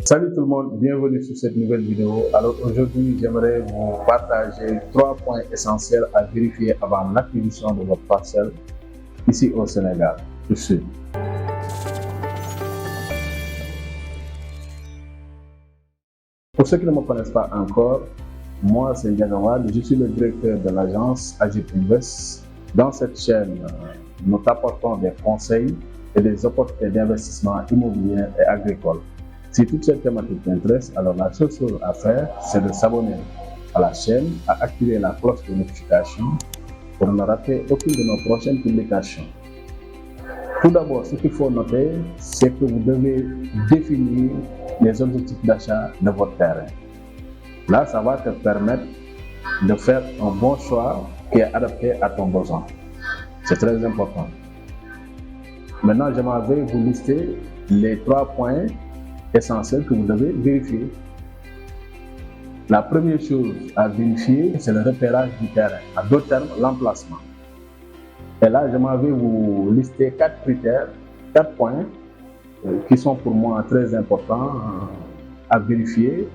Salut tout le monde, bienvenue sur cette nouvelle vidéo. Alors aujourd'hui, j'aimerais vous partager 3 points essentiels à vérifier avant l'acquisition de votre parcelle ici au Sénégal. Tout de suite. Pour ceux qui ne me connaissent pas encore, moi c'est Ndiaga Wade, je suis le directeur de l'agence Agip Invest. Dans cette chaîne, nous t'apportons des conseils et des opportunités d'investissement immobilier et agricole. Si toute cette thématique t'intéresse, alors la seule chose à faire, c'est de s'abonner à la chaîne, à activer la cloche de notification pour ne rater aucune de nos prochaines publications. Tout d'abord, ce qu'il faut noter, c'est que vous devez définir les objectifs d'achat de votre terrain. Là, ça va te permettre de faire un bon choix qui est adapté à ton besoin. C'est très important. Maintenant, j'aimerais vous lister les 3 points essentiels que vous devez vérifier. La première chose à vérifier, c'est le repérage du terrain, en d'autres termes, l'emplacement. Et là, j'aimerais vous lister 4 critères, 4 points qui sont pour moi très importants à vérifier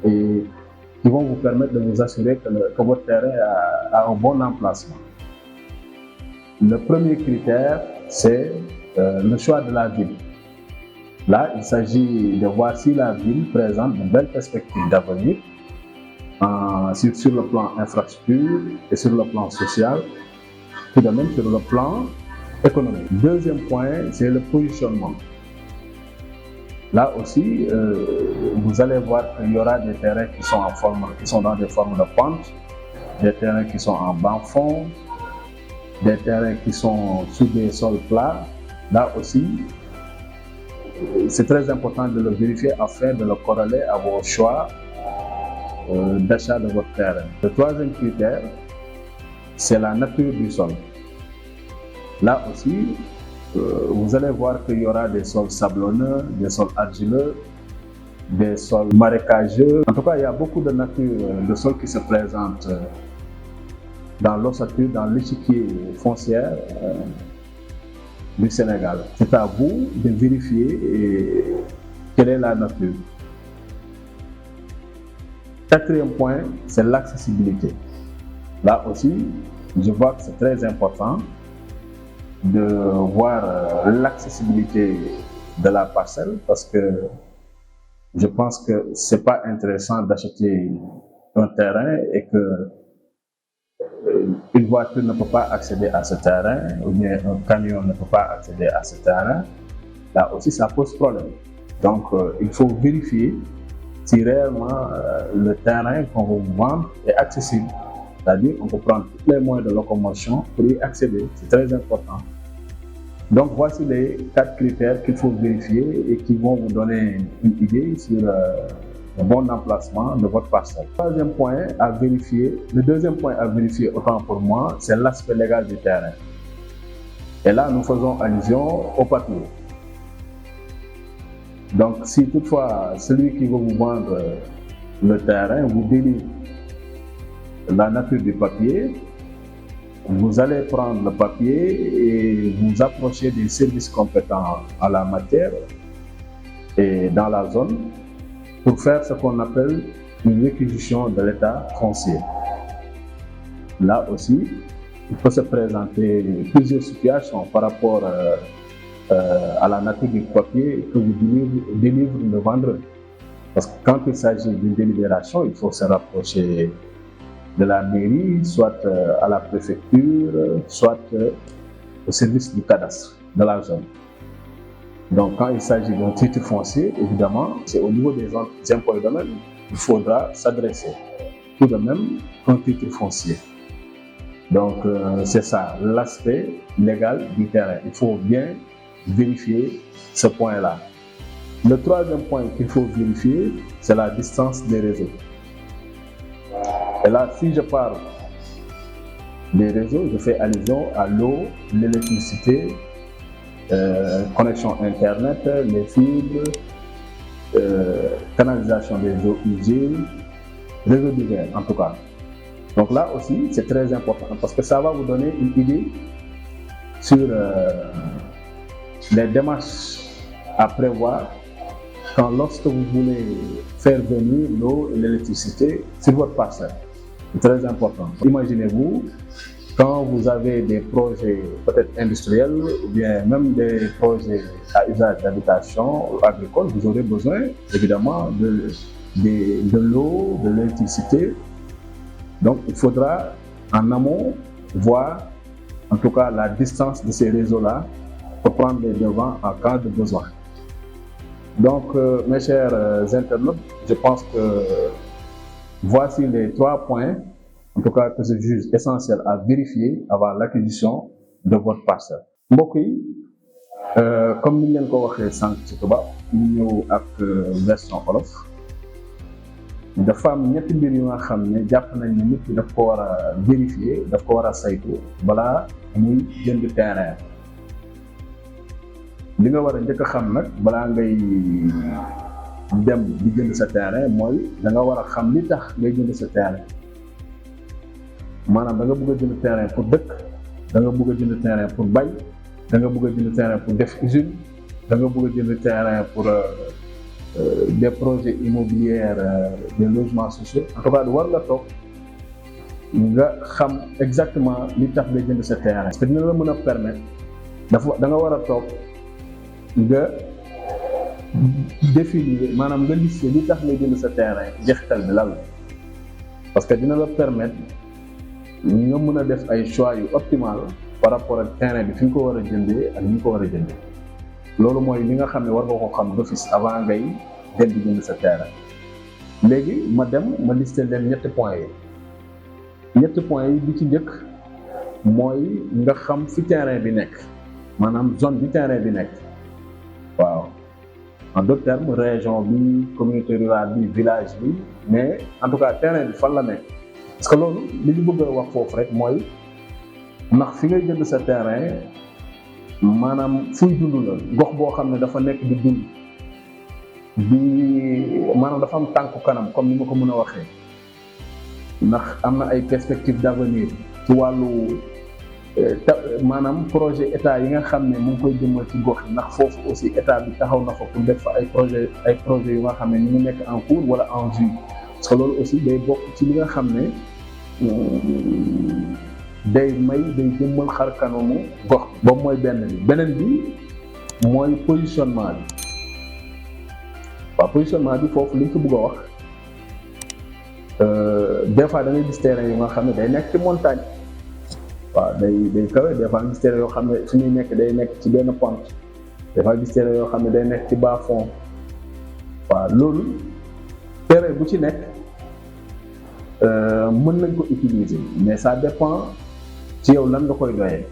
et qui vont vous permettre de vous assurer que votre terrain a un bon emplacement. Le premier critère, c'est le choix de la ville. Là, il s'agit de voir si la ville présente de belles perspectives d'avenir sur le plan infrastructure et sur le plan social, tout de même sur le plan économique. Deuxième point, c'est le positionnement. Là aussi, vous allez voir qu'il y aura des terrains qui sont dans des formes de pente, des terrains qui sont en bas fond, des terrains qui sont sur des sols plats. Là aussi, c'est très important de le vérifier afin de le corréler à vos choix d'achat de votre terrain. Le troisième critère, c'est la nature du sol. Là aussi, vous allez voir qu'il y aura des sols sablonneux, des sols argileux, des sols marécageux. En tout cas, il y a beaucoup de nature de sols qui se présentent dans l'ossature, dans l'échiquier foncier du Sénégal. C'est à vous de vérifier quelle est la nature. Quatrième point, c'est l'accessibilité. Là aussi, je vois que c'est très important de voir l'accessibilité de la parcelle parce que je pense que c'est pas intéressant d'acheter un terrain et que une voiture ne peut pas accéder à ce terrain ou bien un camion ne peut pas accéder à ce terrain. Là aussi, ça pose problème. Donc, il faut vérifier si réellement le terrain qu'on va vous vendre est accessible. C'est-à-dire qu'on peut prendre tous les moyens de locomotion pour y accéder. C'est très important. Donc, voici les 4 critères qu'il faut vérifier et qui vont vous donner une idée sur le bon emplacement de votre parcelle. Le deuxième point à vérifier, autant pour moi, c'est l'aspect légal du terrain. Et là, nous faisons allusion au papier. Donc, si toutefois celui qui veut vous vendre le terrain vous délivre la nature du papier, vous allez prendre le papier et vous approcher des services compétents en la matière et dans la zone pour faire ce qu'on appelle une réquisition de l'état foncier. Là aussi, il peut se présenter plusieurs situations par rapport à la nature du papier que vous délivre le vendeur. Parce que quand il s'agit d'une délibération, il faut se rapprocher de la mairie, soit à la préfecture, soit au service du cadastre de la zone. Donc, quand il s'agit d'un titre foncier, évidemment, c'est au niveau des impôts et domaines qu'il faudra s'adresser. Tout de même, un titre foncier. Donc, c'est ça, l'aspect légal du terrain. Il faut bien vérifier ce point-là. Le troisième point qu'il faut vérifier, c'est la distance des réseaux. Et là, si je parle des réseaux, je fais allusion à l'eau, l'électricité, connexion Internet, les fibres, canalisation des eaux usées, réseau divers en tout cas. Donc là aussi, c'est très important parce que ça va vous donner une idée sur les démarches à prévoir lorsque vous voulez faire venir l'eau et l'électricité sur votre parcelle. C'est très important. Imaginez-vous, quand vous avez des projets peut-être industriels ou bien même des projets à usage d'habitation ou agricole, vous aurez besoin évidemment de l'eau, de l'électricité. Donc il faudra en amont voir en tout cas la distance de ces réseaux-là pour prendre les devants en cas de besoin. Donc mes chers internautes, je pense que voici les 3 points en tout cas que je juge essentiel à vérifier avant l'acquisition de votre parcelle. mbokk yi comme ni leen ko waxee sànq ci tubaab ñu ñëw ak version wolof dafa am ñetti mbir yu nga xam ne jàpp nañ ne nit ki daf ko war a vérifier daf ko war a saytu balaa muy jënd terrain. li nga war a njëkk a xam nag balaa ngay dem di jënd sa terrain mooy da nga war a xam li tax ngay jënd sa terrain. maanaam da nga bëgg a jënd terrain pour dëkk, da nga bëgg a jënd terrain pour bay, da nga bëgg a jënd terrain pour def usine, da nga bëgg a jënd terrain pour des projets immobiliers, des logements sociaux. En tout cas war nga toog nga xam exactement li tax nga jënd sa terrain. Parce que dina la mën a permettre da nga war a toog nga définir maanaam nga lister li tax nga jënd sa terrain jeexital bi lan la. Parce que dina la permettre nga mën a def ay choix yu optimal par rapport ak terrain bi fi nga ko war a jëndee ak ni nga ko war a jëndee. loolu mooy li nga xam ne war nga ko xam d'office avant ngay dem di jënd sa terrain. léegi ma listé leen ñetti points yi bi ci njëkk mooy nga xam fi terrain bi nekk maanaam zone bi terrain bi nekk waaw en d'autres termes région bi communauté rurale bi village bi mais en tout cas terrain bi fan la nekk. parce que loolu li ñu bëgg a wax foofu rek mooy ndax fi ngay jënd sa terrain maanaam fuy dund la gox boo xam ne dafa nekk di dund bi maanaam dafa am tànku kanam comme ni ma ko mën a waxee ndax am na ay perspectives d'avenir ci wàllu maanaam projet état yi nga xam ne mu ngi koy jëmmal ci gox yi ndax foofu aussi état bi taxaw na fa pour def fa ay projets yu nga xam ne ñu ngi nekk en cours wala en vue. parce que loolu aussi day bokk ci li nga xam ne day jëmmal xar kanamu gox boobu mooy beneen bi mooy positionnement bi waaw positionnement bi foofu li ñu ko bëgg a wax des fois da ngay gis terrain yu nga xam ne day nekk ci montagne waaw day kawe des fois nga gis terrain yoo xam ne su ñuy nekk day nekk ci benn pente des fois gis terrain yoo xam ne day nekk ci bas fond waaw loolu terrain bu ci nekk mën nañ ko utiliser mais ça dépend ci yow lan nga koy doyee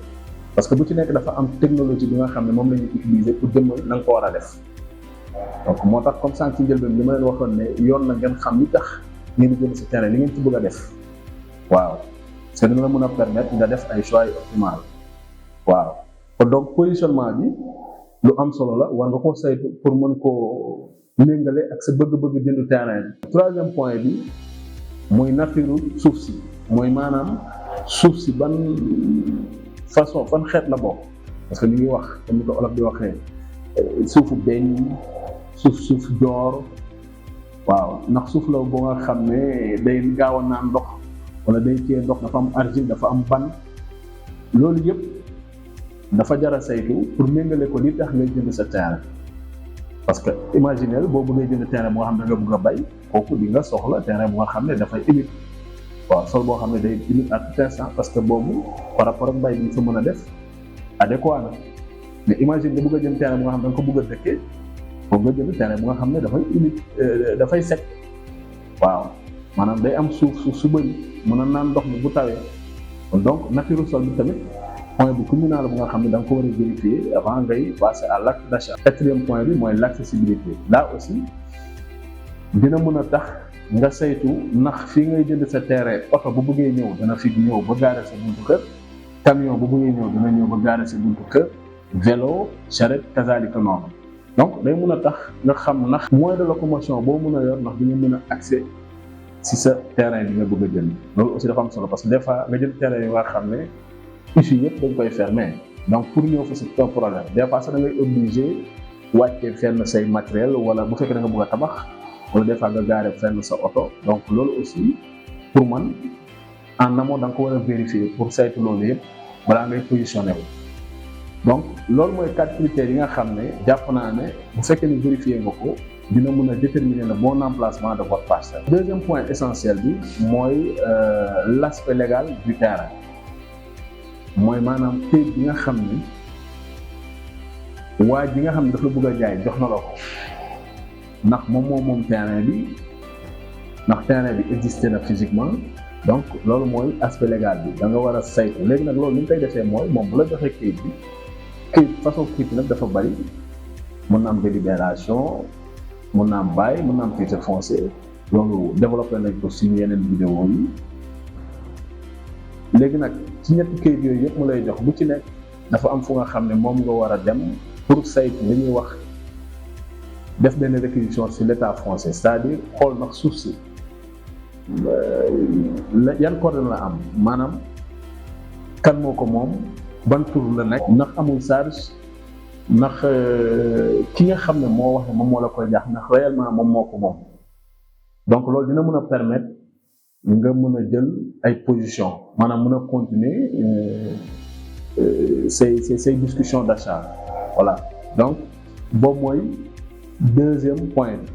parce que bu ci nekk dafa am technologie bi nga xam ne moom la ñuy utiliser pour jëmmal na nga ko war a def donc moo tax comme ça ci njëlbeen li ma leen waxoon ne yoon na ngeen xam li tax ngeen di jënd si terrain li ngeen ci bëgg a def waaw parce que dina la mën a permettre nga def ay choix yu optimal waaw kon donc positionnement bi lu am solo la war nga ko saytu pour mën koo méngale ak sa bëgg-bëgg jëndu terrain bi. Troisième point bi mooy nature suuf si mooy maanaam suuf si ban façon fan xeet la bokk parce que ñu ngi wax comme ni ko olof di waxee suufu beñ suuf joor waaw ndax suuf la boo nga xam ne day gaaw a naan ndox wala day cee ndox dafa am argile dafa am ban loolu yëpp dafa jar a saytu pour méngale ko li tax ngay jënd sa terrain. parce que imaginez boo bëggee jënd terrain bu nga xam ne nga bëgg a bay kooku di nga soxla terrain bu nga xam ne dafay humide waaw sol boo xam ne day humide à tout instant parce que boobu par rapport ak mbay bi fa mën a def adéquat na mais imagine nga bëgg a jënd terrain bu nga xam ne da nga ko bëgg a dëkkee foog nga jënd terrain bu nga xam ne dafay humide dafay sec waaw maanaam day am suuf su bëri mën a naan ndox mi bu tawee kon donc nature sol bi tamit point bu communal bu nga xam ne da nga ko war a vérifier avant ngay passer à l'acte d'achat. Quatrième point bi mooy l'accessibilité là aussi dina mën a tax nga saytu ndax fii ngay jënd sa terrain oto bu bëggee ñëw dana fi ñëw ba gaare sa buntu kër camion bu bëggee ñëw dana ñëw ba gaare sa buntu kër vélo charrette kazalika noonu donc day mën a tax nga xam ndax moyen de locomotion boo mën a yor ndax di nga mën a accès si sa terrain bi nga bëgg a jënd loolu aussi dafa am solo parce que des fois nga jënd terrain yi nga xam ne issue yëpp dañ koy fermer donc pour ñëw fa c'est un problème des fois sax da ngay obligé wàccee fenn say matériel wala bu fekkee da nga bëgg a tabax wala des fois nga gaare fenn sa oto donc loolu aussi pour man en amont da nga ko war a vérifier pour saytu loolu yëpp balaa ngay positionné wu. donc loolu mooy 4 critères yi nga xam ne jàpp naa ne bu fekkee ne vérifier nga ko dina mën a déterminer le bon emplacement de votre parcelle. Deuxième point essentiel bi mooy l'aspect légal du terrain mooy maanaam këyit bi nga xam ni waa ji nga xam ne daf la bëgg a jaay jox na la ko ndax moom terrain bi ndax terrain bi existé na physiquement donc loolu mooy aspect légal bi da nga war a saytu léegi nag loolu li ñu koy defee mooy moom bu la joxee këyit bi këyit façon këyit nag dafa bari mën na am délibération mën na am bail mën na am titre foncier loolu développé nañ ko suñu yeneen vidéo yi léegi nag ci ñetti këyit yooyu yëpp mu lay jox bu ci nekk dafa am fu nga xam ne moom nga war a dem pour saytu li ñuy wax def benn réquisition sur l'état foncier c'est-à-dire xool ndax suuf si yan coordonnées la am maanaam kan moo ko moom ban tur la nekk ndax amul charge ndax ki nga xam ne moo wax ne moom moo la koy jax ndax réellement moom moo ko moom donc loolu dina mën a permettre nga mën a jël ay position maanaam mën a continuer ces discussions d'achat voilà donc boobu mooy deuxième point bi.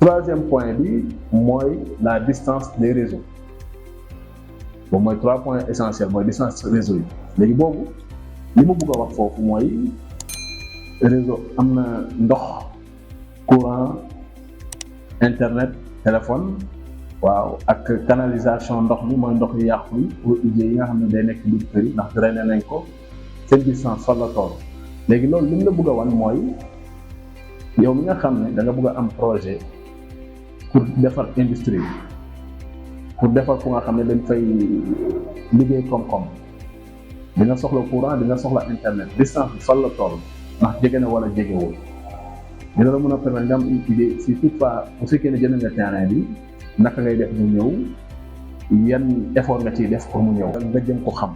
Troisième point bi mooy la distance des réseaux boobu mooy 3 points essentiels mooy distance réseau yi léegi boobu li ma bëgg a wax foofu mooy réseau am na ndox courant internet téléphone waaw ak canalisation ndox mi mooy ndox yu yàqu yi eaux usées yi nga xam ne day nekk biir kër yi ndax drainer nañ ko seen distance fan la toll léegi loolu li mu la bëgg a wan mooy yow mi nga xam ne da nga bëgg a am projet pour defar industrie pour defar fu nga xam ne dañ fay liggéey koom-koom di nga soxla courant di nga soxla internet distance bi fan la toll ndax jege na wala jegewul dina la mën a permettre nga am une idée si toutefois bu fekkee ne jënd nga terrain bi naka ngay def mu ñëw yan effort nga ciy def pour mu ñëw nga jëm ko xam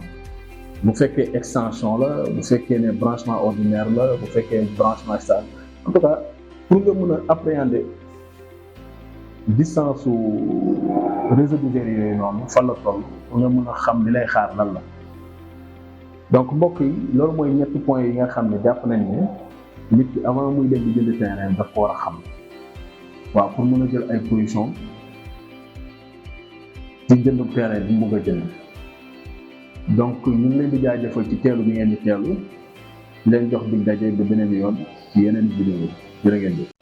bu fekkee extension la bu fekkee ne branchement ordinaire la bu fekkee branchement stable en tout cas pour nga mën a appréhender distance su réseau de verre yooyu noonu fan la toll pour nga mën a xam li lay xaar lan la donc mbokk yi loolu mooy ñetti points yi nga xam ne jàpp nañ ne nit ki avant muy dem di jënd terrain daf ko war a xam waaw pour mën a jël ay position ci jëndum terrain bi mu bëgg a jënd donc ñu ngi leen di jaajëfal ci teelu bi ngeen di teelu leen jox dig daje ba beneen yoon ci yeneen vidéo jërë ngeen jëf